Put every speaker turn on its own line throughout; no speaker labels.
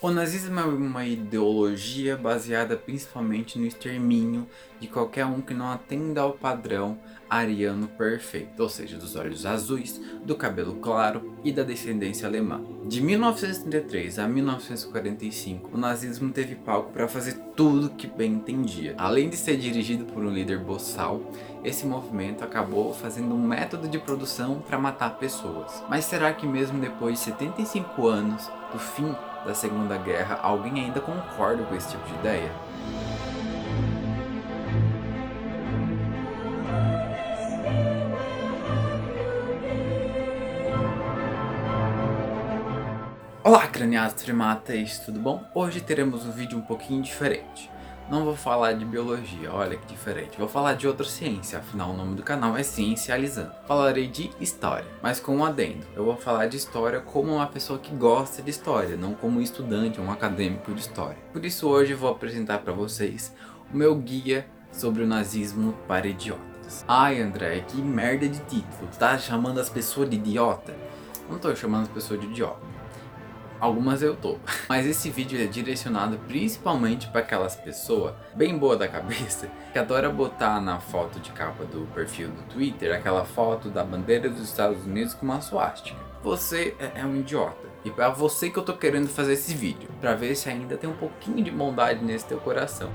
O nazismo é uma ideologia baseada principalmente no extermínio de qualquer um que não atenda ao padrão ariano perfeito, ou seja, dos olhos azuis, do cabelo claro e da descendência alemã. De 1933 a 1945, o nazismo teve palco para fazer tudo que bem entendia. Além de ser dirigido por um líder boçal, esse movimento acabou fazendo um método de produção para matar pessoas. Mas será que mesmo depois de 75 anos do fim da Segunda Guerra, alguém ainda concorda com esse tipo de ideia? Olá, craniados primatas, tudo bom? Hoje teremos um vídeo um pouquinho diferente. Não vou falar de biologia, olha que diferente. Vou falar de outra ciência, afinal o nome do canal é Ciencializando. Falarei de história, mas com um adendo. Eu vou falar de história como uma pessoa que gosta de história, não como um estudante ou um acadêmico de história. Por isso hoje eu vou apresentar para vocês o meu guia sobre o nazismo para idiotas. Ai, André, que merda de título. Tá chamando as pessoas de idiota? Não tô chamando as pessoas de idiota. Algumas eu tô. Mas esse vídeo é direcionado principalmente para aquelas pessoas bem boa da cabeça que adora botar na foto de capa do perfil do Twitter aquela foto da bandeira dos Estados Unidos com uma suástica. Você é um idiota. E para você que eu tô querendo fazer esse vídeo, para ver se ainda tem um pouquinho de bondade nesse teu coração.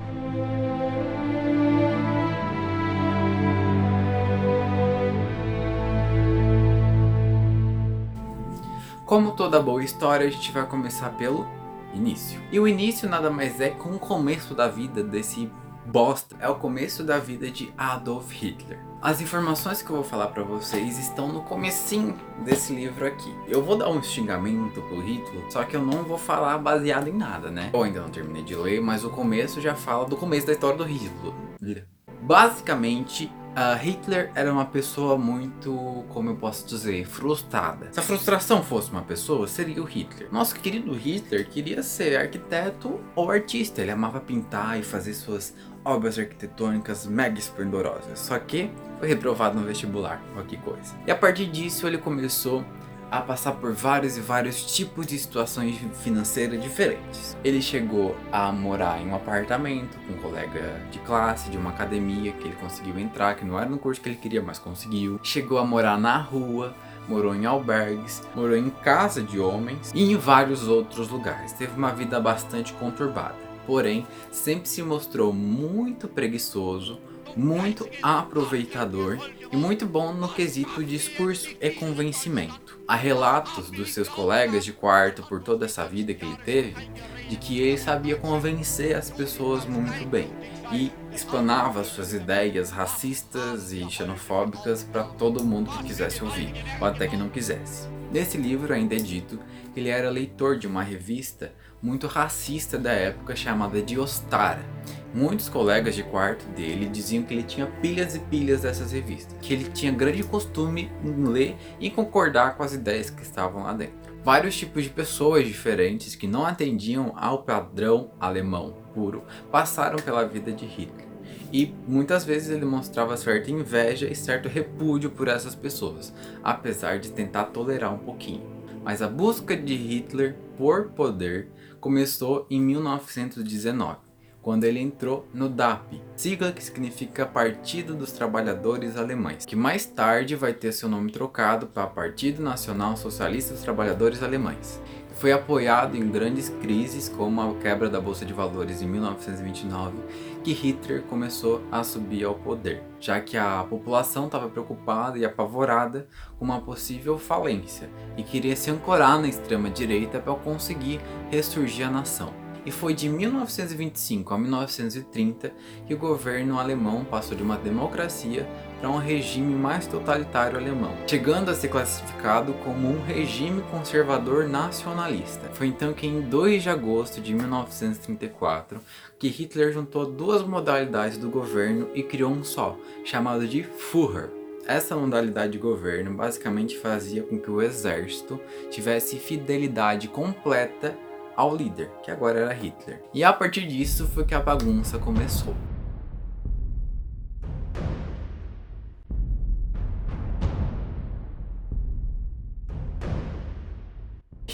Como toda boa história, a gente vai começar pelo início. E o início nada mais é que o começo da vida desse bosta. É o começo da vida de Adolf Hitler. As informações que eu vou falar pra vocês estão no comecinho desse livro aqui. Eu vou dar um xingamento pro Hitler, só que eu não vou falar baseado em nada, né? Eu ainda não terminei de ler, mas o começo já fala do começo da história do Hitler. Basicamente, Hitler era uma pessoa muito, como eu posso dizer, frustrada. Se a frustração fosse uma pessoa, seria o Hitler. Nosso querido Hitler queria ser arquiteto ou artista. Ele amava pintar e fazer suas obras arquitetônicas mega esplendorosas. Só que foi reprovado no vestibular, olha que coisa. E a partir disso ele começou a passar por vários e vários tipos de situações financeiras diferentes. Ele chegou a morar em um apartamento com um colega de classe, de uma academia que ele conseguiu entrar, que não era no curso que ele queria, mas conseguiu. Chegou a morar na rua, morou em albergues, morou em casa de homens e em vários outros lugares. Teve uma vida bastante conturbada, porém sempre se mostrou muito preguiçoso, muito aproveitador e muito bom no quesito discurso e convencimento. Há relatos dos seus colegas de quarto por toda essa vida que ele teve, de que ele sabia convencer as pessoas muito bem e explanava suas ideias racistas e xenofóbicas para todo mundo que quisesse ouvir, ou até que não quisesse. Nesse livro ainda é dito que ele era leitor de uma revista muito racista da época chamada de Ostara. Muitos colegas de quarto dele diziam que ele tinha pilhas e pilhas dessas revistas, que ele tinha grande costume em ler e concordar com as ideias que estavam lá dentro. Vários tipos de pessoas diferentes que não atendiam ao padrão alemão puro passaram pela vida de Hitler. E muitas vezes ele mostrava certa inveja e certo repúdio por essas pessoas, apesar de tentar tolerar um pouquinho. Mas a busca de Hitler por poder começou em 1919. Quando ele entrou no DAP, sigla que significa Partido dos Trabalhadores Alemães, que mais tarde vai ter seu nome trocado para Partido Nacional Socialista dos Trabalhadores Alemães. Foi apoiado em grandes crises, como a quebra da Bolsa de Valores em 1929, que Hitler começou a subir ao poder, já que a população estava preocupada e apavorada com uma possível falência e queria se ancorar na extrema direita para conseguir ressurgir a nação. E foi de 1925 a 1930 que o governo alemão passou de uma democracia para um regime mais totalitário alemão, chegando a ser classificado como um regime conservador nacionalista. Foi então que em 2 de agosto de 1934 que Hitler juntou duas modalidades do governo e criou um só, chamado de Führer. Essa modalidade de governo basicamente fazia com que o exército tivesse fidelidade completa ao líder, que agora era Hitler. E a partir disso foi que a bagunça começou.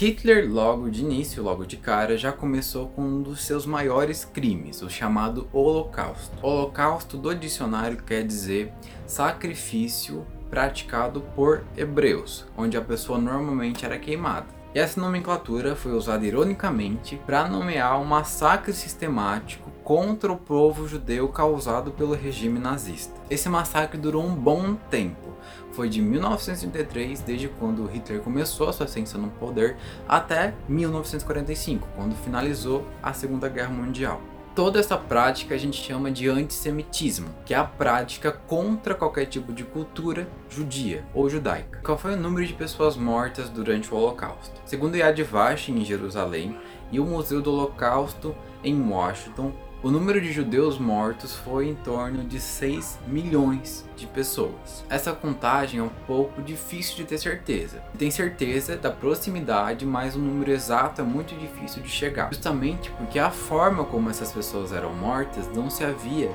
Hitler, logo de início, logo de cara, já começou com um dos seus maiores crimes, o chamado Holocausto. Holocausto do dicionário quer dizer sacrifício praticado por hebreus, onde a pessoa normalmente era queimada. E essa nomenclatura foi usada ironicamente para nomear um massacre sistemático contra o povo judeu causado pelo regime nazista. Esse massacre durou um bom tempo. Foi de 1933, desde quando Hitler começou a sua ascensão no poder, até 1945, quando finalizou a Segunda Guerra Mundial. Toda essa prática a gente chama de antissemitismo, que é a prática contra qualquer tipo de cultura judia ou judaica. Qual foi o número de pessoas mortas durante o Holocausto? Segundo Yad Vashem, em Jerusalém, e o Museu do Holocausto, em Washington, o número de judeus mortos foi em torno de 6 milhões de pessoas. Essa contagem é um pouco difícil de ter certeza. Tem certeza da proximidade, mas o número exato é muito difícil de chegar. Justamente porque a forma como essas pessoas eram mortas não se havia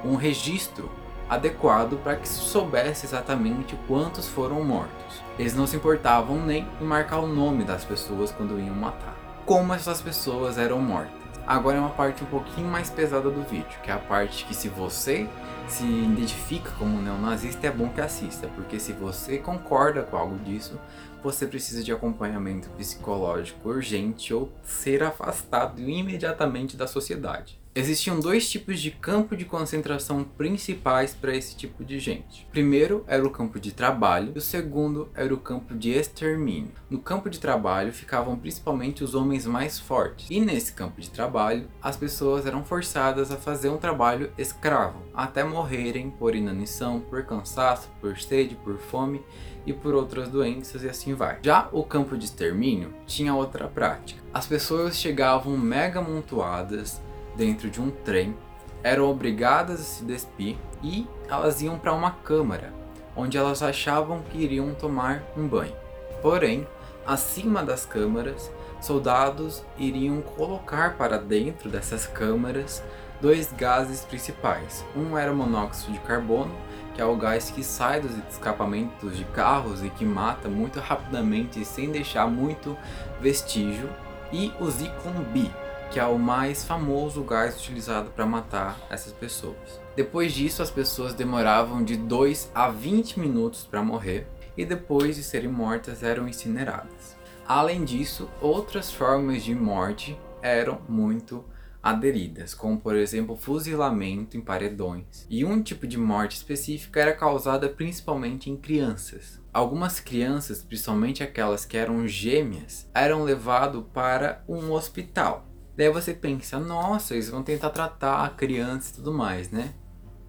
um registro adequado para que se soubesse exatamente quantos foram mortos. Eles não se importavam nem em marcar o nome das pessoas quando iam matar. Como essas pessoas eram mortas? Agora é uma parte um pouquinho mais pesada do vídeo, que é a parte que se você se identifica como neonazista é bom que assista, porque se você concorda com algo disso, você precisa de acompanhamento psicológico urgente ou ser afastado imediatamente da sociedade. Existiam dois tipos de campo de concentração principais para esse tipo de gente. O primeiro era o campo de trabalho e o segundo era o campo de extermínio. No campo de trabalho ficavam principalmente os homens mais fortes. E nesse campo de trabalho, as pessoas eram forçadas a fazer um trabalho escravo, até morrerem por inanição, por cansaço, por sede, por fome e por outras doenças e assim vai. Já o campo de extermínio tinha outra prática. As pessoas chegavam mega amontoadas dentro de um trem, eram obrigadas a se despir e elas iam para uma câmara, onde elas achavam que iriam tomar um banho. Porém, acima das câmaras, soldados iriam colocar para dentro dessas câmaras dois gases principais. Um era o monóxido de carbono, que é o gás que sai dos escapamentos de carros e que mata muito rapidamente e sem deixar muito vestígio, e o Zyklon B, que é o mais famoso gás utilizado para matar essas pessoas. Depois disso, as pessoas demoravam de 2 a 20 minutos para morrer e depois de serem mortas eram incineradas. Além disso, outras formas de morte eram muito aderidas, como por exemplo fuzilamento em paredões. E um tipo de morte específica era causada principalmente em crianças. Algumas crianças, principalmente aquelas que eram gêmeas, eram levadas para um hospital. Daí você pensa, nossa, eles vão tentar tratar a criança e tudo mais, né?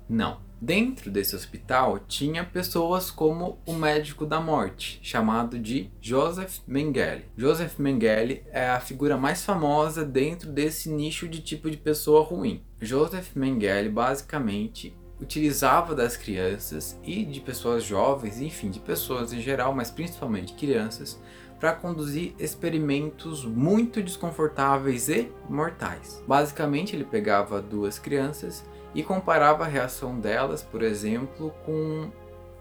Não. Dentro desse hospital tinha pessoas como o médico da morte, chamado de Joseph Mengele. Joseph Mengele é a figura mais famosa dentro desse nicho de tipo de pessoa ruim. Joseph Mengele basicamente utilizava das crianças e de pessoas jovens, enfim, de pessoas em geral, mas principalmente crianças, para conduzir experimentos muito desconfortáveis e mortais. Basicamente, ele pegava duas crianças e comparava a reação delas, por exemplo, com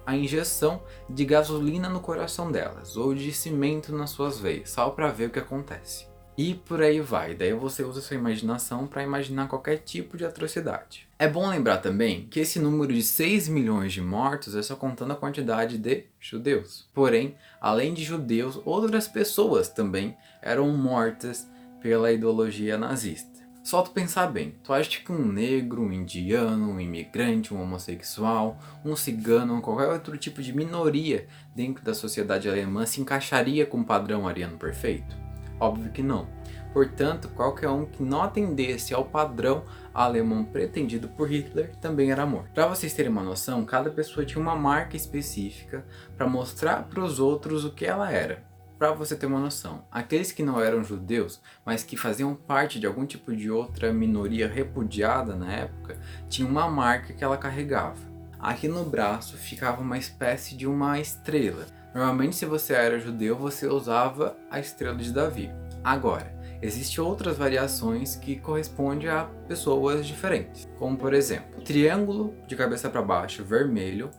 a injeção de gasolina no coração delas, ou de cimento nas suas veias, só para ver o que acontece. E por aí vai, daí você usa sua imaginação para imaginar qualquer tipo de atrocidade. É bom lembrar também que esse número de 6 milhões de mortos é só contando a quantidade de judeus. Porém, além de judeus, outras pessoas também eram mortas pela ideologia nazista. Só tu pensar bem, tu acha que um negro, um indiano, um imigrante, um homossexual, um cigano, qualquer outro tipo de minoria dentro da sociedade alemã se encaixaria com o padrão ariano perfeito? Óbvio que não. Portanto, qualquer um que não atendesse ao padrão alemão pretendido por Hitler também era morto. Para vocês terem uma noção, cada pessoa tinha uma marca específica para mostrar para os outros o que ela era. Para você ter uma noção, aqueles que não eram judeus, mas que faziam parte de algum tipo de outra minoria repudiada na época, tinha uma marca que ela carregava. Aqui no braço ficava uma espécie de uma estrela. Normalmente, se você era judeu, você usava a estrela de Davi. Agora, existem outras variações que correspondem a pessoas diferentes. Como, por exemplo, o triângulo de cabeça para baixo vermelho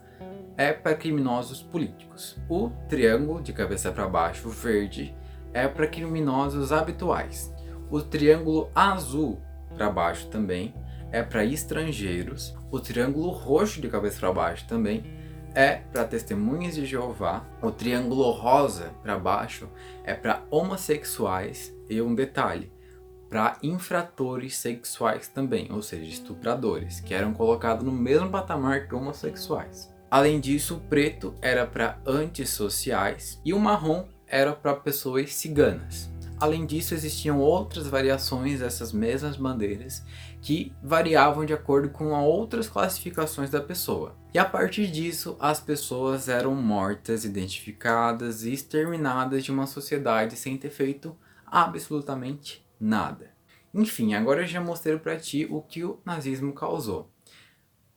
é para criminosos políticos. O triângulo de cabeça para baixo verde é para criminosos habituais. O triângulo azul para baixo também é para estrangeiros. O triângulo roxo de cabeça para baixo também é para testemunhas de Jeová. O triângulo rosa para baixo é para homossexuais. E um detalhe, para infratores sexuais também, ou seja, estupradores, que eram colocados no mesmo patamar que homossexuais. Além disso, o preto era para antissociais e o marrom era para pessoas ciganas. Além disso, existiam outras variações dessas mesmas bandeiras que variavam de acordo com outras classificações da pessoa. E a partir disso, as pessoas eram mortas, identificadas e exterminadas de uma sociedade sem ter feito absolutamente nada. Enfim, agora eu já mostrei para ti o que o nazismo causou.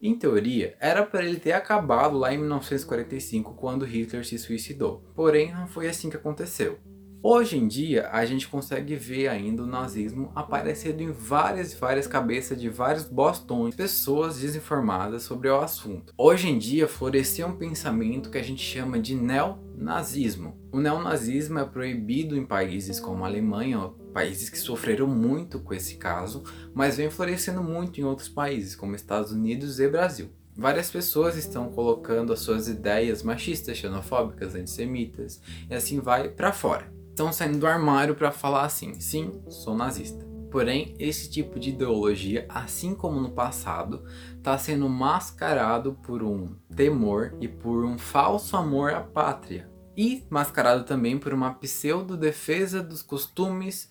Em teoria, era para ele ter acabado lá em 1945, quando Hitler se suicidou. Porém, não foi assim que aconteceu. Hoje em dia, a gente consegue ver ainda o nazismo aparecendo em várias cabeças de vários bostões, pessoas desinformadas sobre o assunto. Hoje em dia, floresceu um pensamento que a gente chama de neonazismo. O neonazismo é proibido em países como a Alemanha, países que sofreram muito com esse caso, mas vem florescendo muito em outros países, como Estados Unidos e Brasil. Várias pessoas estão colocando as suas ideias machistas, xenofóbicas, antissemitas, e assim vai pra fora. Estão saindo do armário para falar assim, sim, sou nazista. Porém, esse tipo de ideologia, assim como no passado, está sendo mascarado por um temor e por um falso amor à pátria. E mascarado também por uma pseudo-defesa dos costumes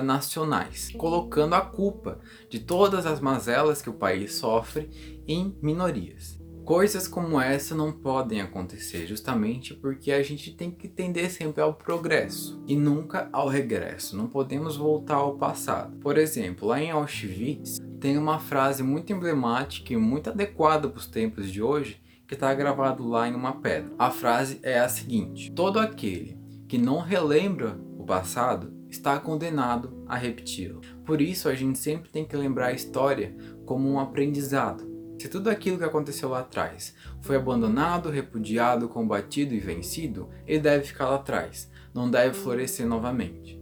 nacionais, colocando a culpa de todas as mazelas que o país sofre em minorias. Coisas como essa não podem acontecer justamente porque a gente tem que tender sempre ao progresso e nunca ao regresso. Não podemos voltar ao passado. Por exemplo, lá em Auschwitz tem uma frase muito emblemática e muito adequada para os tempos de hoje que está gravado lá em uma pedra. A frase é a seguinte: todo aquele que não relembra o passado está condenado a repeti-lo. Por isso a gente sempre tem que lembrar a história como um aprendizado. Se tudo aquilo que aconteceu lá atrás foi abandonado, repudiado, combatido e vencido, ele deve ficar lá atrás, não deve florescer novamente.